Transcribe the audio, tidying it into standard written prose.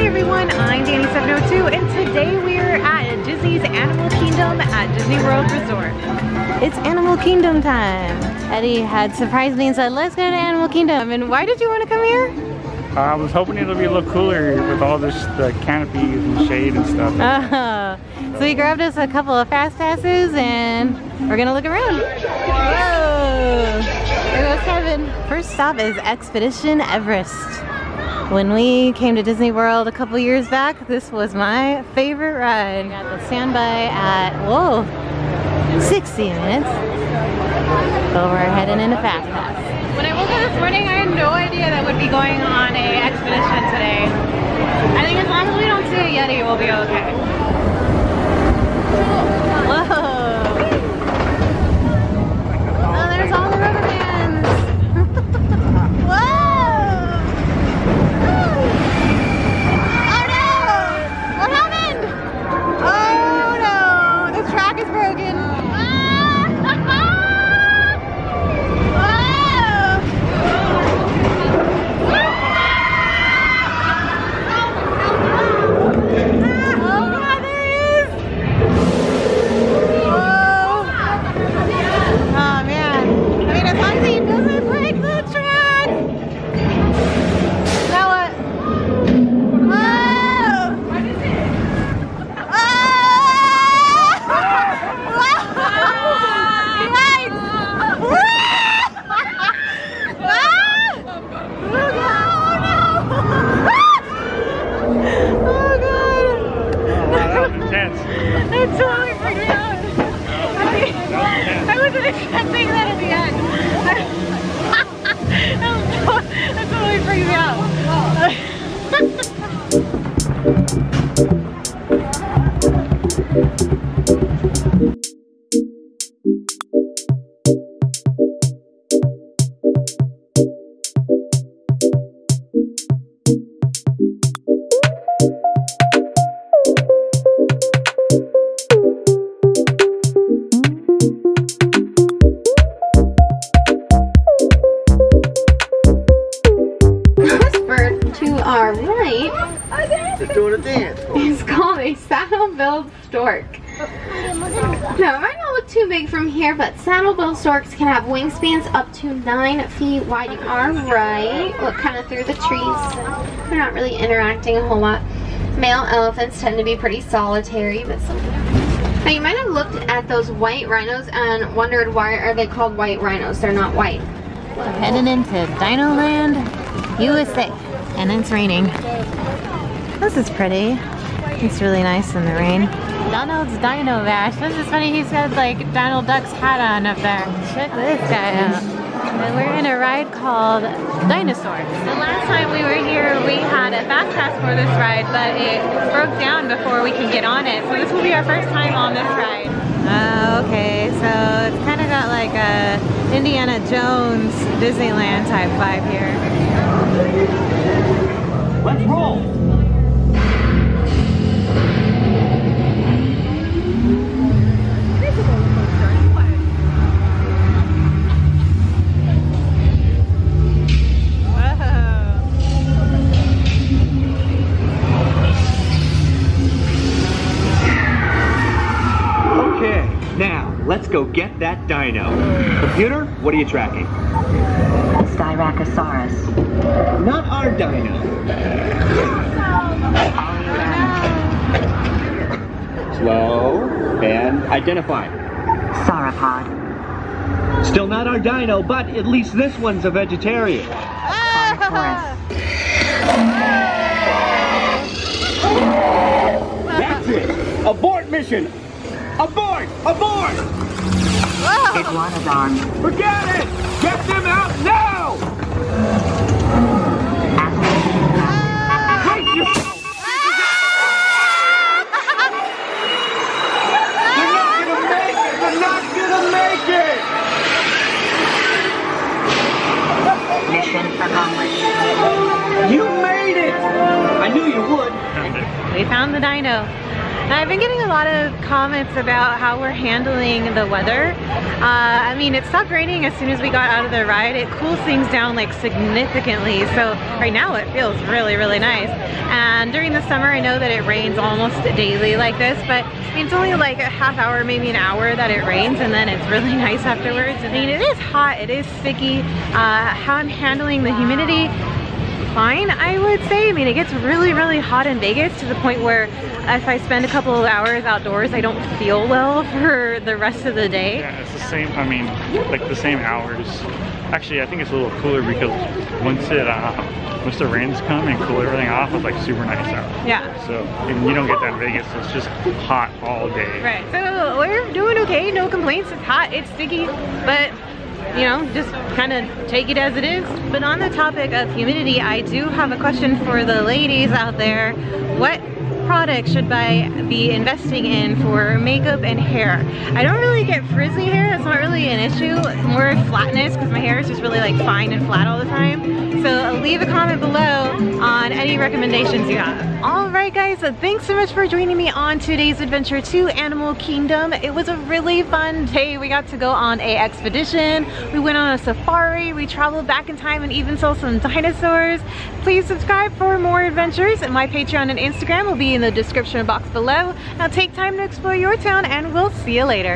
Hey everyone, I'm Dani702 and today we're at Disney's Animal Kingdom at Disney World Resort. It's Animal Kingdom time. Eddie had surprised me and said, let's go to Animal Kingdom. And why did you want to come here? I was hoping it'll be a little cooler with all this, the canopies and shade and stuff. Oh, so we grabbed us a couple of fast passes and we're gonna look around. Whoa! There goes Kevin. First stop is Expedition Everest. When we came to Disney World a couple years back, this was my favorite ride. We got the standby at, whoa, 60 minutes. But we're heading into Fast Pass. When I woke up this morning, I had no idea that we'd be going on an expedition today. I think as long as we don't see a yeti, we'll be okay. Whoa! Oh, there's all the rubber bands! Whoa! Oh no! What happened? Oh no! The track is broken. Our right, just doing a dance. It's called a saddle-billed stork. Now, it might not look too big from here, but saddle-billed storks can have wingspans up to 9 feet wide. You are right. Look kind of through the trees. They're not really interacting a whole lot. Male elephants tend to be pretty solitary, but now you might have looked at those white rhinos and wondered why are they called white rhinos. They're not white. Heading into Dino Land, USA. And it's raining. This is pretty. It's really nice in the rain. Donald's Dino Bash. This is funny, he's got like Donald Duck's hat on up there. Check this guy out. And we're in a ride called Dinoruars. The last time we were here, we had a fast pass for this ride, but it broke down before we could get on it. So this will be our first time on this ride. Okay, so it's kind of got like a Indiana Jones Disneyland type vibe here. Let's roll! Okay, now let's go get that dino. Computer, what are you tracking? Styracosaurus. Not our dino. Slow and identify. Sauropod. Still not our dino, but at least this one's a vegetarian. That's it! Abort mission! Abort! Abort! Iguanodon. Forget it! Get them out now! Wait, you... They're not gonna make it! They're not gonna make it! Mission accomplished. You made it! I knew you would. We found the dino. And I've been getting a lot of comments about how we're handling the weather. I mean, it stopped raining as soon as we got out of the ride. It cools things down like significantly. So right now it feels really, really nice. And during the summer, I know that it rains almost daily like this, but I mean, it's only like a half hour, maybe an hour that it rains, and then it's really nice afterwards. I mean, it is hot, it is sticky. How I'm handling the humidity, fine, I would say. I mean, it gets really, really hot in Vegas to the point where if I spend a couple of hours outdoors, I don't feel well for the rest of the day. Yeah, it's the same, I mean, like the same hours. Actually, I think it's a little cooler because once the rains come and cool everything off, it's like super nice out. Yeah. So, and you don't get that in Vegas, so it's just hot all day. Right, so we're doing okay, no complaints. It's hot, it's sticky, but you know, just kind of take it as it is. But on the topic of humidity, I do have a question for the ladies out there. What product should I be investing in for makeup and hair? I don't really get frizzy hair, that's not really an issue. It's more flatness because my hair is just really like fine and flat all the time. So leave a comment below on any recommendations you have. Alright guys, so thanks so much for joining me on today's adventure to Animal Kingdom. It was a really fun day. We got to go on a expedition, we went on a safari, we traveled back in time and even saw some dinosaurs. Please subscribe for more adventures, and my Patreon and Instagram will be in the description box below. Now take time to explore your town, and we'll see you later.